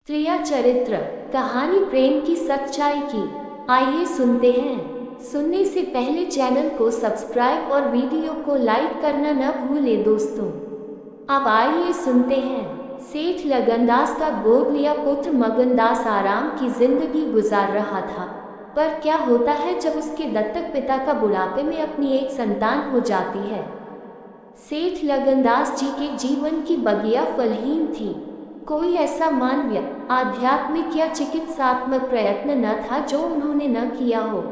त्रिया चरित्र कहानी प्रेम की सच्चाई की। आइए सुनते हैं। सुनने से पहले चैनल को सब्सक्राइब और वीडियो को लाइक करना न भूलें दोस्तों। अब आइए सुनते हैं। सेठ लगनदास का गोद लिया पुत्र मगनदास आराम की जिंदगी गुजार रहा था, पर क्या होता है जब उसके दत्तक पिता का बुढ़ापे में अपनी एक संतान हो जाती है। सेठ लगनदास जी के जीवन की बगिया फलहीन थी। कोई ऐसा मानवीय, आध्यात्मिक या चिकित्सात्मक प्रयत्न न था जो उन्होंने न किया हो।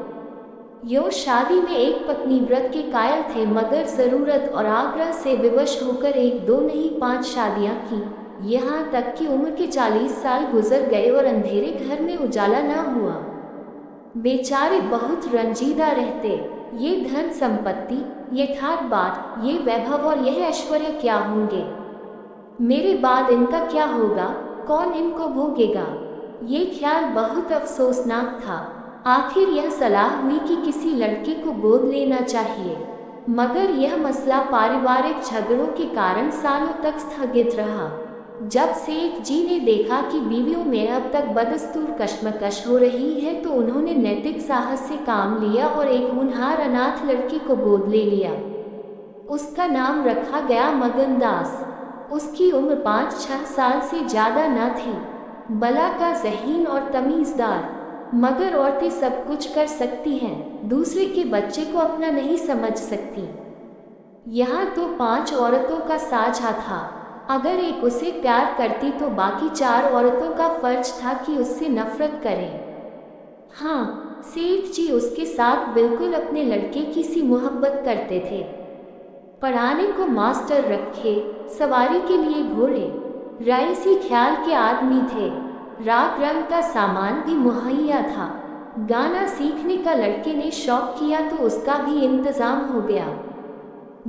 यो शादी में एक पत्नी व्रत के कायल थे, मगर जरूरत और आग्रह से विवश होकर एक दो नहीं 5 शादियां की। यहाँ तक कि उम्र के 40 साल गुजर गए और अंधेरे घर में उजाला न हुआ। बेचारे बहुत रंजीदा रहते। ये धन संपत्ति, ये ठाट बाट, ये वैभव और यह ऐश्वर्य क्या होंगे? मेरे बाद इनका क्या होगा? कौन इनको भोगेगा? ये ख्याल बहुत अफसोसनाक था। आखिर यह सलाह हुई कि किसी लड़के को गोद लेना चाहिए, मगर यह मसला पारिवारिक झगड़ों के कारण सालों तक स्थगित रहा। जब सेठ जी ने देखा कि बीवियों में अब तक बदस्तूर कशमकश हो रही है, तो उन्होंने नैतिक साहस से काम लिया और एक होनहार अनाथ लड़की को गोद ले लिया। उसका नाम रखा गया मगनदास। उसकी उम्र 5-6 साल से ज़्यादा न थी। बला का ज़हीन और तमीज़दार, मगर औरतें सब कुछ कर सकती हैं, दूसरे के बच्चे को अपना नहीं समझ सकती। यहाँ तो 5 औरतों का साझा था। अगर एक उसे प्यार करती तो बाकी 4 औरतों का फर्ज था कि उससे नफरत करें। हाँ, सेठ जी उसके साथ बिल्कुल अपने लड़के की सी मोहब्बत करते थे। पढ़ाने को मास्टर रखे, सवारी के लिए घोड़े, रईसी ख्याल के आदमी थे। राग रंग का सामान भी मुहैया था। गाना सीखने का लड़के ने शौक किया तो उसका भी इंतजाम हो गया।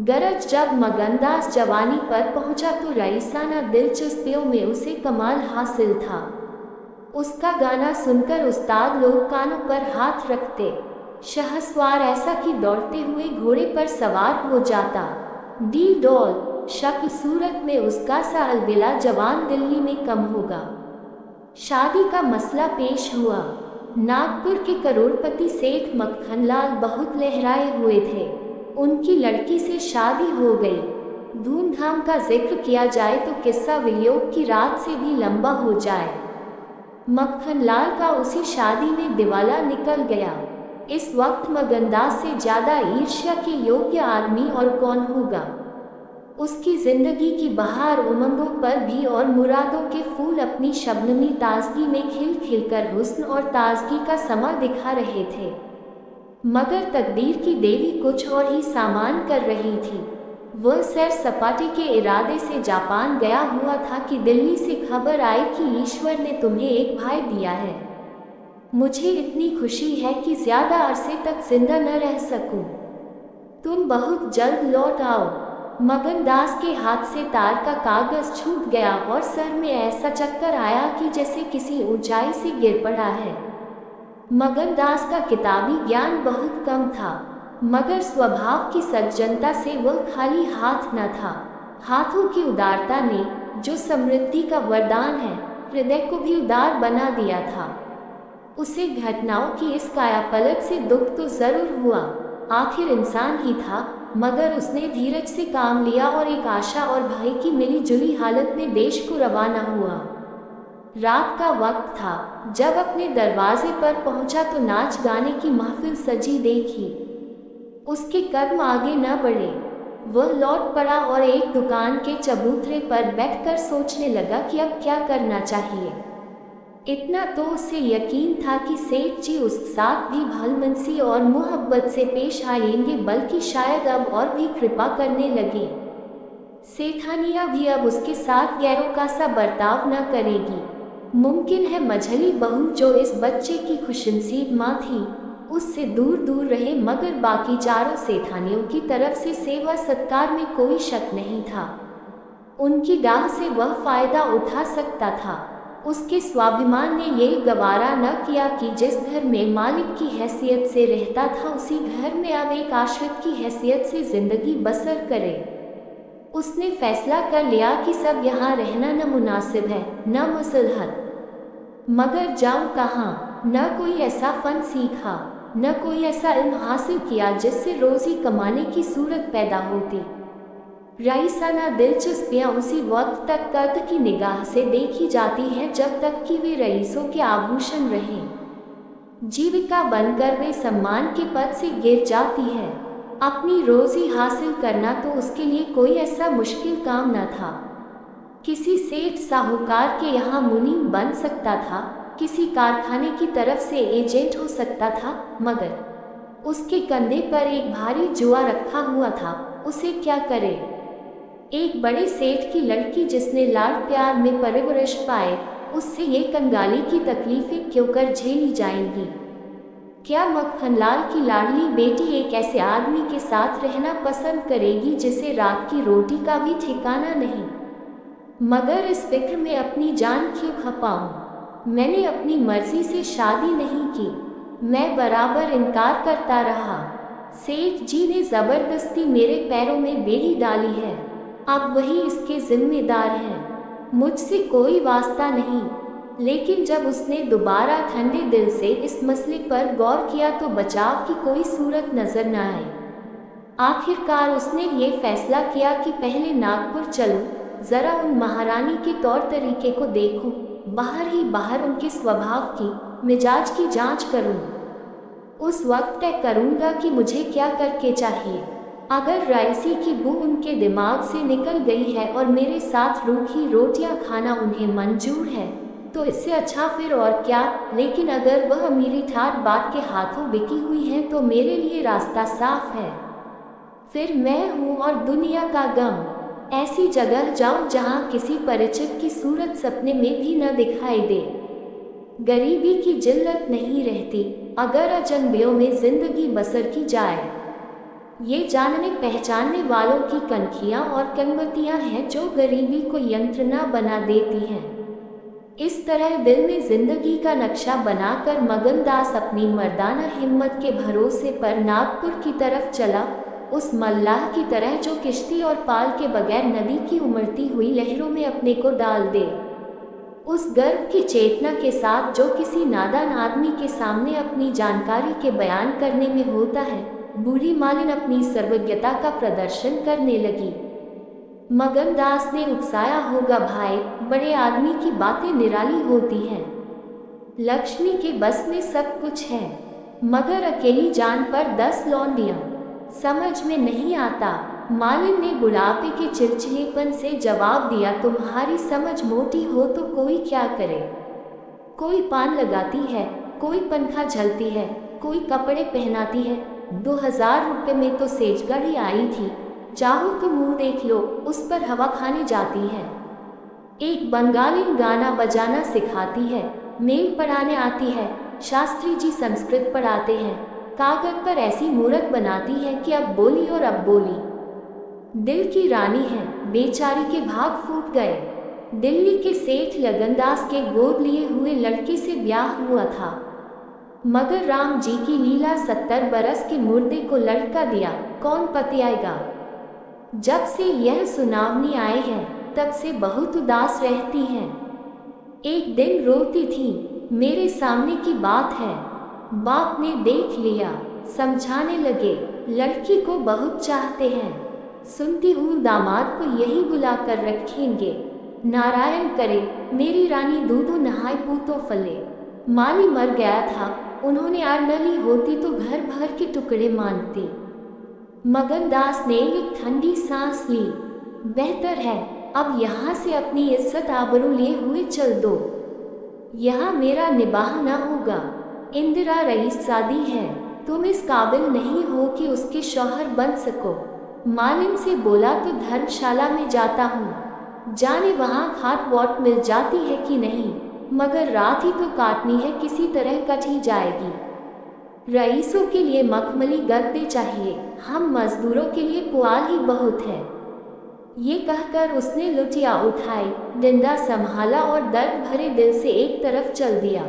गरज जब मगनदास जवानी पर पहुंचा तो रईसाना दिलचस्पियों में उसे कमाल हासिल था। उसका गाना सुनकर उस्ताद लोग कानों पर हाथ रखते। शहसवार ऐसा कि दौड़ते हुए घोड़े पर सवार हो जाता। डी डॉल शक्ल सूरत में उसका सा अलबिला जवान दिल्ली में कम होगा। शादी का मसला पेश हुआ। नागपुर के करोड़पति सेठ मक्खनलाल बहुत लहराए हुए थे। उनकी लड़की से शादी हो गई। धूमधाम का जिक्र किया जाए तो किस्सा वियोग की रात से भी लंबा हो जाए। मक्खनलाल का उसी शादी में दिवाला निकल गया। इस वक्त मगनदास से ज़्यादा ईर्ष्या के योग्य आदमी और कौन होगा? उसकी जिंदगी की बहार उमंगों पर भी और मुरादों के फूल अपनी शबनमी ताजगी में खिल खिलकर हुस्न और ताजगी का समा दिखा रहे थे। मगर तकदीर की देवी कुछ और ही सामान कर रही थी। वह सैर सपाटे के इरादे से जापान गया हुआ था कि दिल्ली से खबर आई कि ईश्वर ने तुम्हें एक भाई दिया है। मुझे इतनी खुशी है कि ज्यादा अरसे तक जिंदा न रह सकूं। तुम बहुत जल्द लौट आओ। मगनदास के हाथ से तार का कागज छूट गया और सर में ऐसा चक्कर आया कि जैसे किसी ऊंचाई से गिर पड़ा है। मगनदास का किताबी ज्ञान बहुत कम था, मगर स्वभाव की सज्जनता से वह खाली हाथ न था। हाथों की उदारता ने, जो समृद्धि का वरदान है, हृदय को भी उदार बना दिया था। उसे घटनाओं की इस कायापलट से दुख तो जरूर हुआ। आखिर इंसान ही था, मगर उसने धीरज से काम लिया और एक आशा और भय की मिली जुली हालत में देश को रवाना हुआ। रात का वक्त था। जब अपने दरवाजे पर पहुंचा तो नाच गाने की महफिल सजी देखी। उसके कदम आगे न बढ़े। वह लौट पड़ा और एक दुकान के चबूतरे पर बैठकर सोचने लगा कि अब क्या करना चाहिए। इतना तो उसे यकीन था कि सेठ जी उस साथ भी भलमनसी और मोहब्बत से पेश आएंगे, बल्कि शायद अब और भी कृपा करने लगे। सेठानिया भी अब उसके साथ गैरों का सा बर्ताव न करेगी। मुमकिन है मझली बहू जो इस बच्चे की खुशनसीब माँ थी, उससे दूर दूर रहे, मगर बाकी 4 सेठानियों की तरफ से सेवा सत्कार में कोई शक नहीं था। उनकी डाह से वह फायदा उठा सकता था। उसके स्वाभिमान ने ये गवारा न किया कि जिस घर में मालिक की हैसियत से रहता था, उसी घर में अब एक आश्रित की हैसियत से जिंदगी बसर करे। उसने फैसला कर लिया कि सब यहाँ रहना न मुनासिब है, न मसलहत। मगर जाऊं कहाँ, न कोई ऐसा फन सीखा, न कोई ऐसा इल्म हासिल किया जिससे रोजी कमाने की सूरत पैदा होती। रईसाना दिलचस्पियां उसी वक्त तक कद की निगाह से देखी जाती हैं जब तक कि वे रईसों के आभूषण रहें। जीविका बनकर वे सम्मान के पद से गिर जाती है। अपनी रोजी हासिल करना तो उसके लिए कोई ऐसा मुश्किल काम न था। किसी सेठ साहूकार के यहाँ मुनीम बन सकता था, किसी कारखाने की तरफ से एजेंट हो सकता था, मगर उसके कंधे पर एक भारी जुआ रखा हुआ था। उसे क्या करे? एक बड़े सेठ की लड़की जिसने लाड प्यार में परवरिश पाए, उससे ये कंगाली की तकलीफें क्यों कर झेली जाएंगी? क्या मक्खनलाल की लाडली बेटी एक ऐसे आदमी के साथ रहना पसंद करेगी जिसे रात की रोटी का भी ठिकाना नहीं? मगर इस फिक्र में अपनी जान क्यों खपाऊं? मैंने अपनी मर्जी से शादी नहीं की, मैं बराबर इनकार करता रहा। सेठ जी ने जबरदस्ती मेरे पैरों में बेड़ी डाली है, अब वही इसके जिम्मेदार हैं। मुझसे कोई वास्ता नहीं। लेकिन जब उसने दोबारा ठंडे दिल से इस मसले पर गौर किया तो बचाव की कोई सूरत नजर न आई। आखिरकार उसने ये फैसला किया कि पहले नागपुर चलूं, जरा उन महारानी के तौर तरीके को देखूं, बाहर ही बाहर उनके स्वभाव की, मिजाज की जांच करूं। उस वक्त तय करूंगा कि मुझे क्या करके चाहिए। अगर राइसी की बू उनके दिमाग से निकल गई है और मेरे साथ रूखी रोटियां खाना उन्हें मंजूर है, तो इससे अच्छा फिर और क्या। लेकिन अगर वह मेरी ठाट बाट के हाथों बिकी हुई है तो मेरे लिए रास्ता साफ है। फिर मैं हूँ और दुनिया का गम। ऐसी जगह जाऊँ जहाँ किसी परिचित की सूरत सपने में भी न दिखाई दे। गरीबी की जिल्लत नहीं रहती अगर अजनबियों में जिंदगी बसर की जाए। ये जानने पहचानने वालों की कनखियाँ और कनबतियाँ हैं जो गरीबी को यंत्रणा बना देती हैं। इस तरह दिल में जिंदगी का नक्शा बनाकर मगनदास अपनी मर्दाना हिम्मत के भरोसे पर नागपुर की तरफ चला, उस मल्लाह की तरह जो किश्ती और पाल के बगैर नदी की उमड़ती हुई लहरों में अपने को डाल दे। उस गर्व की चेतना के साथ जो किसी नादान आदमी के सामने अपनी जानकारी के बयान करने में होता है, बूढ़ी मालिन अपनी सर्वज्ञता का प्रदर्शन करने लगी। मगनदास ने उकसाया होगा, भाई, बड़े आदमी की बातें निराली होती हैं। लक्ष्मी के बस में सब कुछ है, मगर अकेली जान पर 10 लौंडियां, समझ में नहीं आता। मालिन ने बुढ़ापे के चिड़चिड़ेपन से जवाब दिया, तुम्हारी समझ मोटी हो तो कोई क्या करे। कोई पान लगाती है, कोई पंखा झलती है, कोई कपड़े पहनाती है। 2000 रुपये में तो सेजगढ़ी आई थी, चाहो तो मुंह देख लो, उस पर हवा खाने जाती है। एक बंगाली गाना बजाना सिखाती है, मेल पढ़ाने आती है, शास्त्री जी संस्कृत पढ़ाते हैं, कागज पर ऐसी मूरत बनाती है कि अब बोली और अब बोली। दिल की रानी है, बेचारी के भाग फूट गए। दिल्ली के सेठ लगनदास के गोद लिए हुए लड़के से ब्याह हुआ था, मगर राम जी की लीला 70 बरस के मुर्दे को लड़का दिया, कौन पतियाएगा। जब से यह सुनावनी आई है तब से बहुत उदास रहती हैं। एक दिन रोती थी, मेरे सामने की बात है। बाप ने देख लिया, समझाने लगे, लड़की को बहुत चाहते हैं, सुनती हूँ दामाद को यही बुला कर रखेंगे। नारायण करे, मेरी रानी दूधो नहाए पूतो फले। माली मर गया था, उन्होंने आरनली होती तो घर भर के टुकड़े मानती। मगनदास ने एक ठंडी सांस ली, बेहतर है अब यहाँ से अपनी इज्जत आबरू लिए हुए चल दो, यहाँ मेरा निबाह न होगा। इंदिरा रईसजादी है, तुम इस काबिल नहीं हो कि उसके शौहर बन सको। मालिन से बोला तो धर्मशाला में जाता हूँ, जाने वहाँ खाट वॉट मिल जाती है कि नहीं, मगर रात ही तो काटनी है, किसी तरह कट ही जाएगी। रईसों के लिए मखमली गद्दे चाहिए, हम मजदूरों के लिए पुआल ही बहुत है। ये कहकर उसने लुटिया उठाई, डंडा संभाला और दर्द भरे दिल से एक तरफ चल दिया।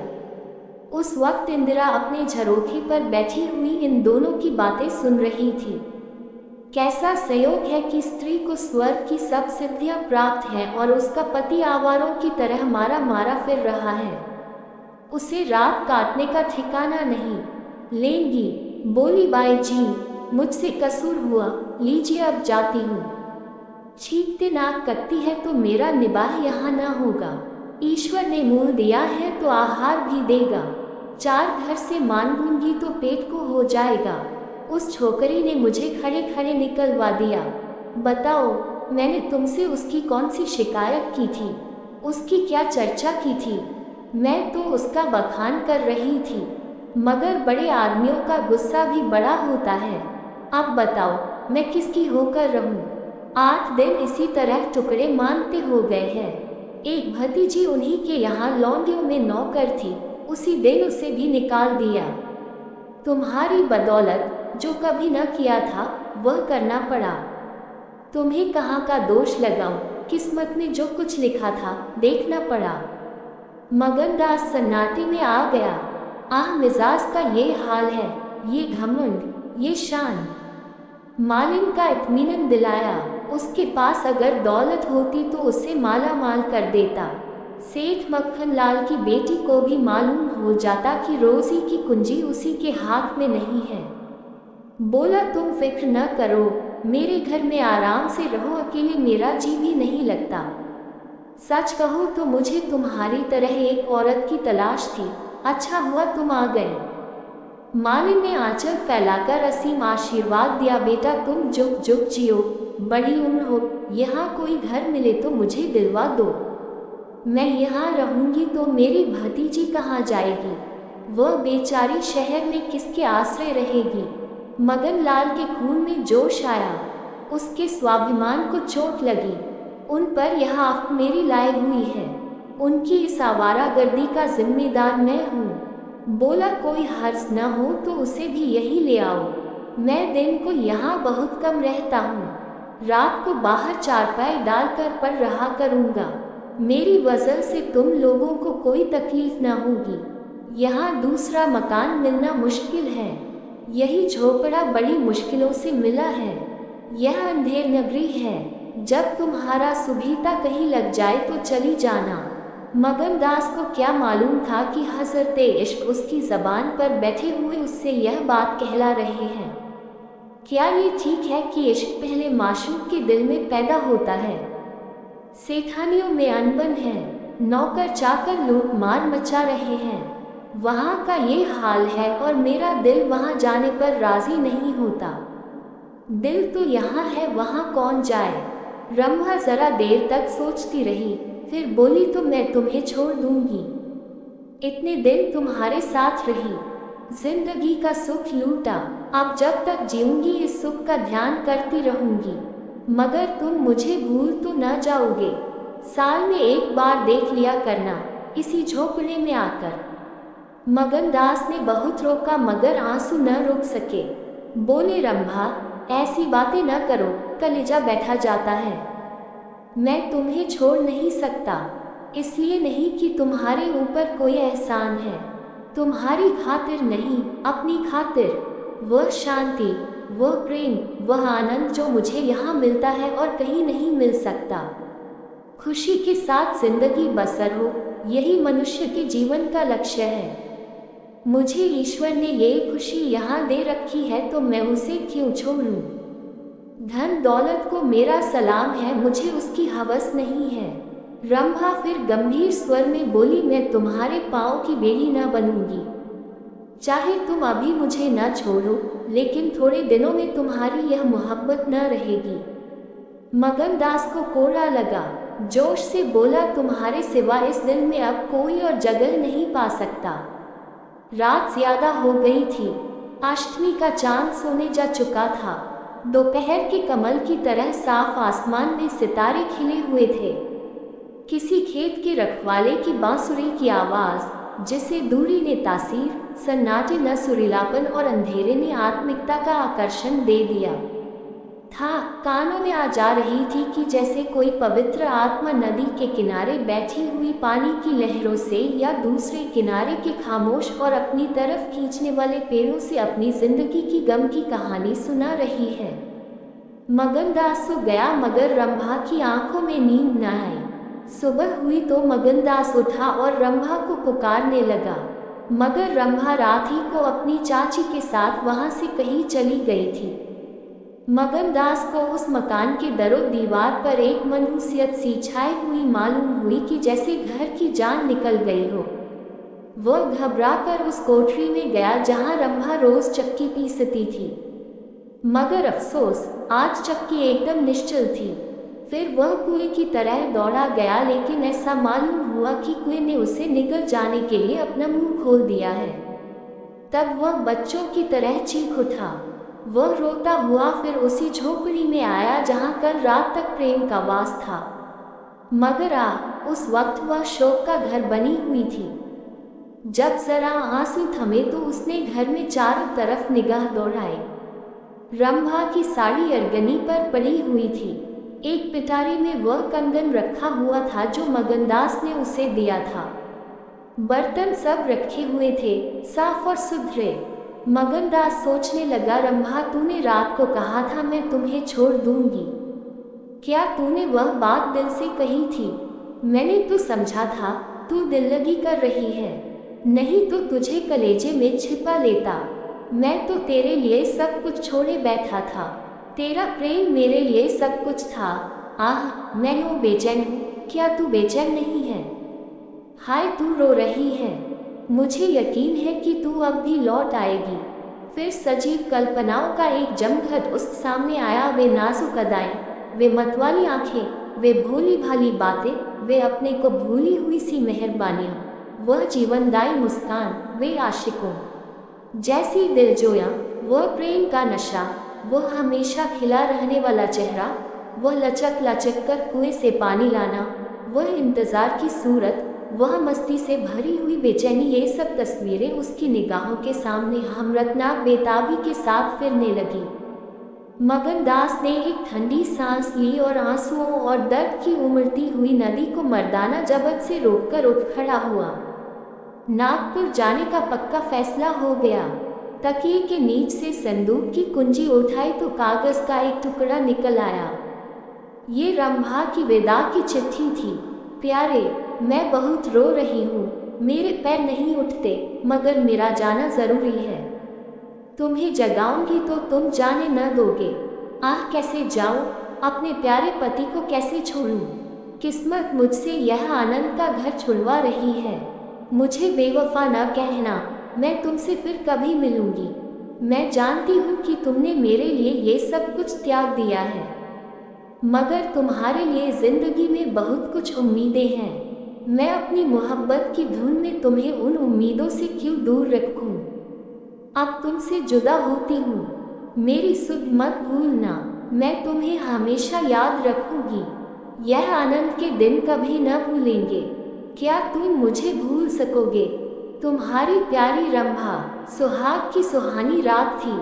उस वक्त इंदिरा अपने झरोखे पर बैठी हुई इन दोनों की बातें सुन रही थी। कैसा संयोग है कि स्त्री को स्वर्ग की सब सिद्धियां प्राप्त हैं और उसका पति आवारों की तरह मारा मारा फिर रहा है। उसे रात काटने का ठिकाना नहीं। लेंगी, बोली बाई जी, मुझसे कसूर हुआ, लीजिए अब जाती हूँ। चीखते नाक कटती है तो मेरा निबाह यहाँ न होगा। ईश्वर ने मुँह दिया है तो आहार भी देगा। 4 घर से मांगूंगी तो पेट को हो जाएगा। उस छोकरी ने मुझे खड़े खड़े निकलवा दिया। बताओ, मैंने तुमसे उसकी कौन सी शिकायत की थी? उसकी क्या चर्चा की थी? मैं तो उसका बखान कर रही थी, मगर बड़े आदमियों का गुस्सा भी बड़ा होता है। अब बताओ, मैं किसकी होकर रहूं? 8 दिन इसी तरह टुकड़े मानते हो गए हैं। एक भतीजी उन्हीं के यहाँ लौंडियों में नौकर थी, उसी दिन उसे भी निकाल दिया। तुम्हारी बदौलत जो कभी न किया था वह करना पड़ा। तुम्हें कहाँ का दोष लगाऊं? किस्मत में जो कुछ लिखा था देखना पड़ा। मगनदास सन्नाटे में आ गया। आह, मिजाज का ये हाल है, ये घमंड, ये शान। मालिन का इत्मीनान दिलाया। उसके पास अगर दौलत होती तो उसे माला माल कर देता। सेठ मक्खन लाल की बेटी को भी मालूम हो जाता कि रोजी की कुंजी उसी के हाथ में नहीं है। बोला, तुम फिक्र न करो, मेरे घर में आराम से रहो, अकेले मेरा जी भी नहीं लगता। सच कहो तो मुझे तुम्हारी तरह एक औरत की तलाश थी, अच्छा हुआ तुम आ गए। मालिन ने आंचल फैलाकर असीम आशीर्वाद दिया। बेटा, तुम जुग जुग जियो, बड़ी उम्र हो। यहाँ कोई घर मिले तो मुझे दिलवा दो। मैं यहाँ रहूंगी तो मेरी भतीजी कहाँ जाएगी? वह बेचारी शहर में किसके आश्रय रहेगी? मगन लाल के खून में जोश आया, उसके स्वाभिमान को चोट लगी। उन पर यह आफत मेरी लाई हुई है, उनकी इस आवारागर्दी का जिम्मेदार मैं हूँ। बोला, कोई हर्ज न हो तो उसे भी यही ले आओ। मैं दिन को यहाँ बहुत कम रहता हूँ, रात को बाहर चारपाई डालकर पढ़ रहा करूँगा। मेरी वजह से तुम लोगों को कोई तकलीफ न होगी। यहाँ दूसरा मकान मिलना मुश्किल है, यही झोपड़ा बड़ी मुश्किलों से मिला है। यह अंधेर नगरी है, जब तुम्हारा सुबीता कहीं लग जाए तो चली जाना। मगनदास को क्या मालूम था कि हज़रत इश्क उसकी ज़बान पर बैठे हुए उससे यह बात कहला रहे हैं। क्या ये ठीक है कि इश्क पहले माशूक के दिल में पैदा होता है? सेठानियों में अनबन है, नौकर चाकर लूट मार मचा रहे हैं। वहाँ का ये हाल है और मेरा दिल वहाँ जाने पर राजी नहीं होता। दिल तो यहाँ है, वहाँ कौन जाए? रंभा जरा देर तक सोचती रही, फिर बोली, तो मैं तुम्हें छोड़ दूंगी। इतने दिन तुम्हारे साथ रही, जिंदगी का सुख लूटा, अब जब तक जीऊंगी इस सुख का ध्यान करती रहूंगी। मगर तुम मुझे भूल तो न जाओगे? साल में एक बार देख लिया करना, इसी झोपड़े में आकर। मगनदास ने बहुत रोका मगर आंसू न रोक सके। बोले, रंभा, ऐसी बातें न करो, कलेजा बैठा जाता है। मैं तुम्हें छोड़ नहीं सकता, इसलिए नहीं कि तुम्हारे ऊपर कोई एहसान है, तुम्हारी खातिर नहीं, अपनी खातिर। वह शांति, वह प्रेम, वह आनंद जो मुझे यहाँ मिलता है और कहीं नहीं मिल सकता। खुशी के साथ जिंदगी बसर हो, यही मनुष्य के जीवन का लक्ष्य है। मुझे ईश्वर ने ये खुशी यहाँ दे रखी है तो मैं उसे क्यों छोड़ूं? धन दौलत को मेरा सलाम है, मुझे उसकी हवस नहीं है। रंभा फिर गंभीर स्वर में बोली, मैं तुम्हारे पाँव की बेड़ी न बनूंगी। चाहे तुम अभी मुझे न छोड़ो, लेकिन थोड़े दिनों में तुम्हारी यह मोहब्बत न रहेगी। मगनदास को कोड़ा लगा, जोश से बोला, तुम्हारे सिवा इस दिल में अब कोई और जगह नहीं पा सकता। रात ज्यादा हो गई थी, अष्टमी का चांद सोने जा चुका था। दोपहर के कमल की तरह साफ आसमान में सितारे खिले हुए थे। किसी खेत के रखवाले की बांसुरी की आवाज़, जिसे दूरी ने तासीर, सन्नाटे न सुरीलापन और अंधेरे ने आत्मिकता का आकर्षण दे दिया था, कानों में आ जा रही थी कि जैसे कोई पवित्र आत्मा नदी के किनारे बैठी हुई पानी की लहरों से या दूसरे किनारे के खामोश और अपनी तरफ खींचने वाले पेड़ों से अपनी जिंदगी की गम की कहानी सुना रही है। मगनदास सो गया मगर रंभा की आंखों में नींद न आई। सुबह हुई तो मगनदास उठा और रंभा को पुकारने लगा, मगर रंभा रात ही को अपनी चाची के साथ वहां से कहीं चली गई थी। मगनदास को उस मकान के दरो दीवार पर एक मनहूसियत सी छाई हुई मालूम हुई कि जैसे घर की जान निकल गई हो। वह घबराकर उस कोठरी में गया जहां रंभा रोज चक्की पीसती थी, मगर अफसोस आज चक्की एकदम निश्चल थी। फिर वह कुएं की तरह दौड़ा गया, लेकिन ऐसा मालूम हुआ कि कुएं ने उसे निगल जाने के लिए अपना मुंह खोल दिया है। तब वह बच्चों की तरह चीख उठा। वह रोता हुआ फिर उसी झोपड़ी में आया जहां कल रात तक प्रेम का वास था, मगर उस वक्त वह शोक का घर बनी हुई थी। जब जरा आंसू थमे तो उसने घर में चारों तरफ निगाह दौड़ाई। रंभा की साड़ी अरगनी पर पड़ी हुई थी। एक पिटारी में वह कंगन रखा हुआ था जो मगनदास ने उसे दिया था। बर्तन सब रखे हुए थे, साफ और सुथरे। मगनदास सोचने लगा, रंभा तूने रात को कहा था मैं तुम्हें छोड़ दूंगी, क्या तूने वह बात दिल से कही थी? मैंने तो समझा था तू दिल लगी कर रही है, नहीं तो तुझे कलेजे में छिपा लेता। मैं तो तेरे लिए सब कुछ छोड़े बैठा था, तेरा प्रेम मेरे लिए सब कुछ था। मैं यूँ बेचैन हूँ, क्या तू बेचैन नहीं है? हाय तू रो रही है, मुझे यकीन है कि तू अब भी लौट आएगी। फिर सजीव कल्पनाओं का एक जमघट उस सामने आया। वे नाजुक अदाएं, वे मतवाली आंखें, वे भोली भाली बातें, वे अपने को भूली हुई सी मेहरबानियाँ, वह जीवनदायी मुस्कान, वे आशिकों जैसी दिलजोया, वह प्रेम का नशा, वह हमेशा खिला रहने वाला चेहरा, वह लचक लचक कर कुएं से पानी लाना, वह इंतजार की सूरत, वह मस्ती से भरी हुई बेचैनी, ये सब तस्वीरें उसकी निगाहों के सामने हमरतनाक बेताबी के साथ फिरने लगी। मगनदास ने एक ठंडी सांस ली और आंसुओं और दर्द की उमड़ती हुई नदी को मर्दाना जबत से रोककर उठ खड़ा हुआ। नागपुर जाने का पक्का फैसला हो गया। तकिए के नीच से संदूक की कुंजी उठाई तो कागज का एक टुकड़ा निकल आया। ये रंभा की विदा की चिट्ठी थी। प्यारे, मैं बहुत रो रही हूँ, मेरे पैर नहीं उठते, मगर मेरा जाना जरूरी है। तुम्हें जगाऊंगी तो तुम जाने न दोगे। कैसे जाऊँ, अपने प्यारे पति को कैसे छोड़ूं? किस्मत मुझसे यह आनंद का घर छुड़वा रही है। मुझे बेवफा न कहना, मैं तुमसे फिर कभी मिलूंगी। मैं जानती हूँ कि तुमने मेरे लिए ये सब कुछ त्याग दिया है, मगर तुम्हारे लिए जिंदगी में बहुत कुछ उम्मीदें हैं। मैं अपनी मोहब्बत की धुन में तुम्हें उन उम्मीदों से क्यों दूर रखूं? अब तुमसे जुदा होती हूँ, मेरी सुध मत भूलना, मैं तुम्हें हमेशा याद रखूंगी। यह आनंद के दिन कभी न भूलेंगे। क्या तुम मुझे भूल सकोगे? तुम्हारी प्यारी रंभा। सुहाग की सुहानी रात थी।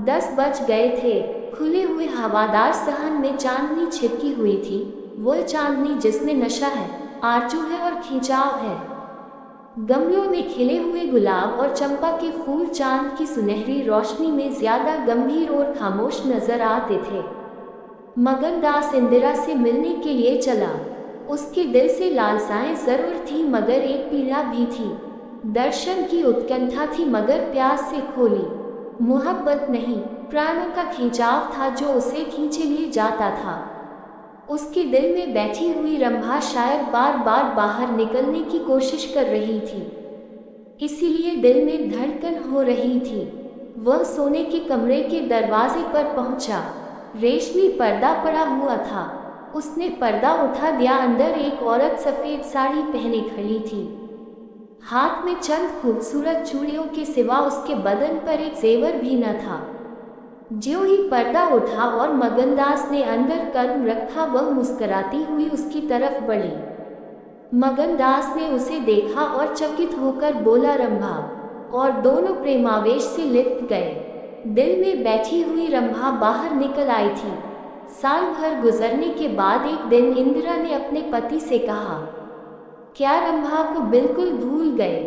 10 बज गए थे। खुले हुए हवादार सहन में चांदनी छिपकी हुई थी, वह चांदनी जिसमें नशा है, आरजू है और खिंचाव है। गमलों में खिले हुए गुलाब और चंपा के फूल चांद की सुनहरी रोशनी में ज्यादा गंभीर और खामोश नजर आते थे। मगनदास इंदिरा से मिलने के लिए चला। उसके दिल से लालसाएं जरूर थी, मगर एक पीड़ा भी थी। दर्शन की उत्कंठा थी, मगर प्यास से खोली। मोहब्बत नहीं, प्राणों का खिंचाव था जो उसे खींचे लिए जाता था। उसके दिल में बैठी हुई रंभा शायद बार बार बाहर निकलने की कोशिश कर रही थी, इसीलिए दिल में धड़कन हो रही थी। वह सोने के कमरे के दरवाजे पर पहुंचा। रेशमी पर्दा पड़ा हुआ था। उसने पर्दा उठा दिया। अंदर एक औरत सफेद साड़ी पहने खड़ी थी। हाथ में चंद खूबसूरत चूड़ियों के सिवा उसके बदन पर एक जेवर भी न था। ज्यों ही पर्दा उठा और मगनदास ने अंदर कदम रखा, वह मुस्कुराती हुई उसकी तरफ बढ़ी। मगनदास ने उसे देखा और चकित होकर बोला, रंभा, और दोनों प्रेमावेश से लिप्त गए। दिल में बैठी हुई रंभा बाहर निकल आई थी। साल भर गुजरने के बाद एक दिन इंदिरा ने अपने पति से कहा, क्या रंभा को बिल्कुल भूल गए?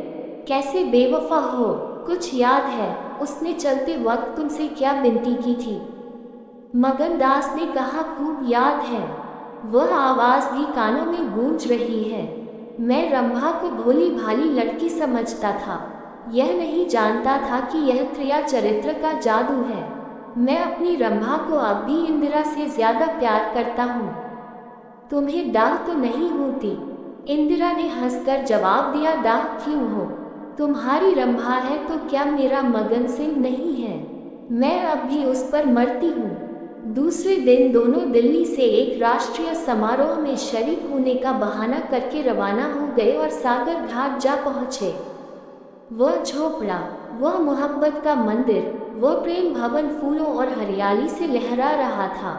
कैसे बेवफा हो? कुछ याद है उसने चलते वक्त तुमसे क्या विनती की थी? मगनदास ने कहा, खूब याद है। वह आवाज़ भी कानों में गूंज रही है। मैं रंभा को भोली भाली लड़की समझता था, यह नहीं जानता था कि यह क्रिया चरित्र का जादू है। मैं अपनी रंभा को अब भी इंदिरा से ज़्यादा प्यार करता हूँ। तुम्हें दाग तो नहीं होती? इंदिरा ने हंसकर जवाब दिया, दाग क्यों हो? तुम्हारी रंभा है तो क्या मेरा मगन सिंह नहीं है? मैं अब भी उस पर मरती हूँ। दूसरे दिन दोनों दिल्ली से एक राष्ट्रीय समारोह में शरीक होने का बहाना करके रवाना हो गए और सागर घाट जा पहुँचे। वह झोपड़ा, वह मोहब्बत का मंदिर, वह प्रेम भवन फूलों और हरियाली से लहरा रहा था।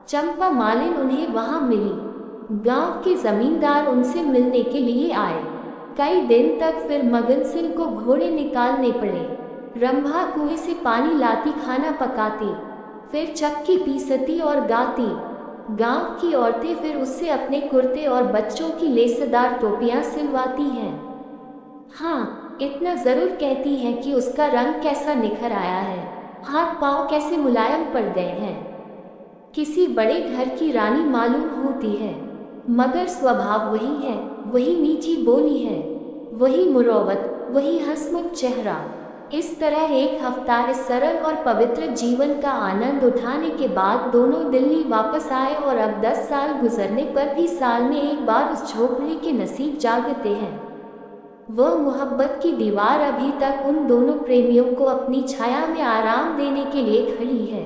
चंपा मालिन उन्हें वहां मिली। गांव के जमींदार उनसे मिलने के लिए आए। कई दिन तक फिर मगन सिंह को घोड़े निकालने पड़े। रंभा कुएं से पानी लाती, खाना पकाती, फिर चक्की पीसती और गाती। गांव की औरतें फिर उससे अपने कुर्ते और बच्चों की लेसदार टोपियां सिलवाती हैं। हाँ, इतना जरूर कहती हैं कि उसका रंग कैसा निखर आया है, हाथ पांव कैसे मुलायम पड़ गए हैं। किसी बड़े घर की रानी मालूम होती है, मगर स्वभाव वही है, वही मीठी बोली है, वही मुरौवत, वही हंसमुख चेहरा। इस तरह एक हफ्ता इस सरल और पवित्र जीवन का आनंद उठाने के बाद दोनों दिल्ली वापस आए और अब 10 साल गुजरने पर भी साल में एक बार उस झोपड़ी के नसीब जागते हैं। वह मोहब्बत की दीवार अभी तक उन दोनों प्रेमियों को अपनी छाया में आराम देने के लिए खड़ी है।